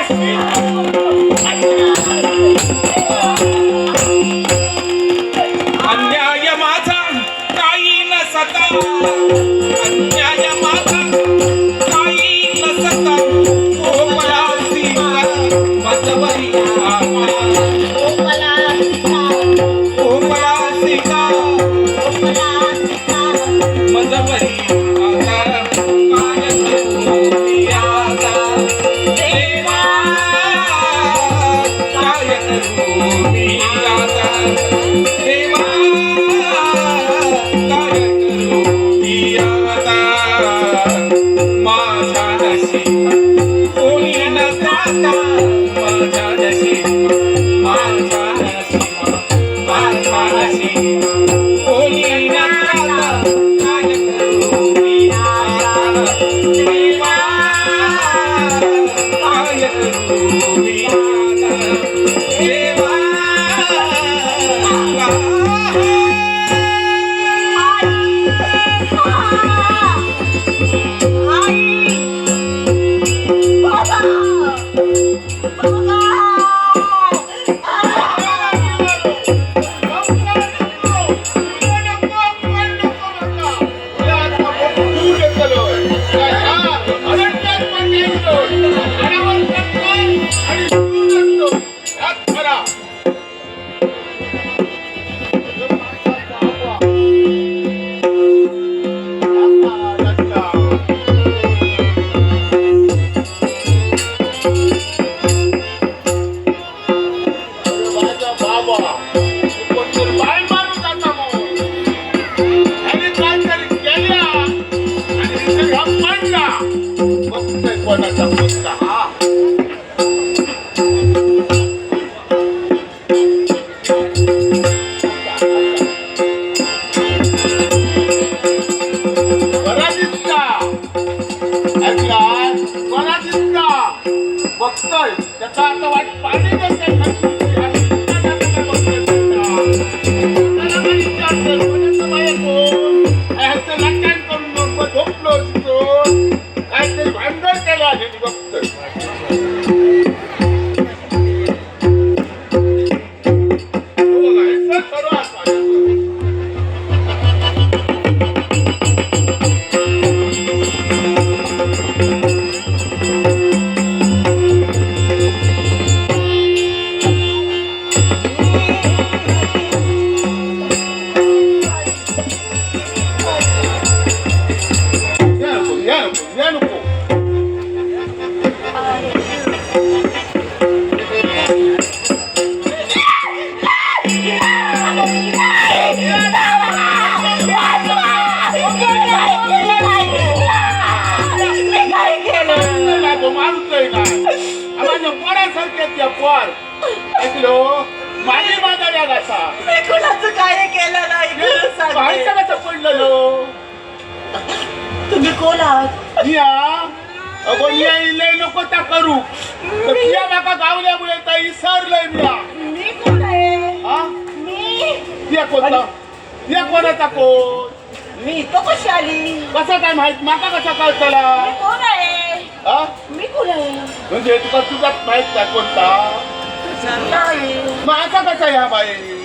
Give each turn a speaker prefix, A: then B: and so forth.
A: अन्याय माझा काही नसता, अन्याय माझा काही नसता, ओ मला स्वीकार माझवरी ओ मला स्वीकार माझवरी
B: बघतोय त्याचा आता वाट पाणी देते लक्षण करून झोपलो असतो काहीतरी भांडण केलं आहे बघतोय माझी माझा या गासा
C: मी कुणाचं काय केलं नाही
B: पडलेलो
C: तुम्ही कोण आहात
B: या अगो लय नको त्या करू या माका गावल्यामुळे काही सरलंय
C: मी कोण आहे
B: हा
C: मी
B: या कोणता या कोणाचा कोण
C: मी तो कशी आली
B: कसं काय माहित माका कसा कळतला
C: मी कोण आहे
B: हा
C: मी कोण आहे
B: म्हणजे तुझा माहित नाही कोणता
C: नाही
B: मग असा कसा या बाई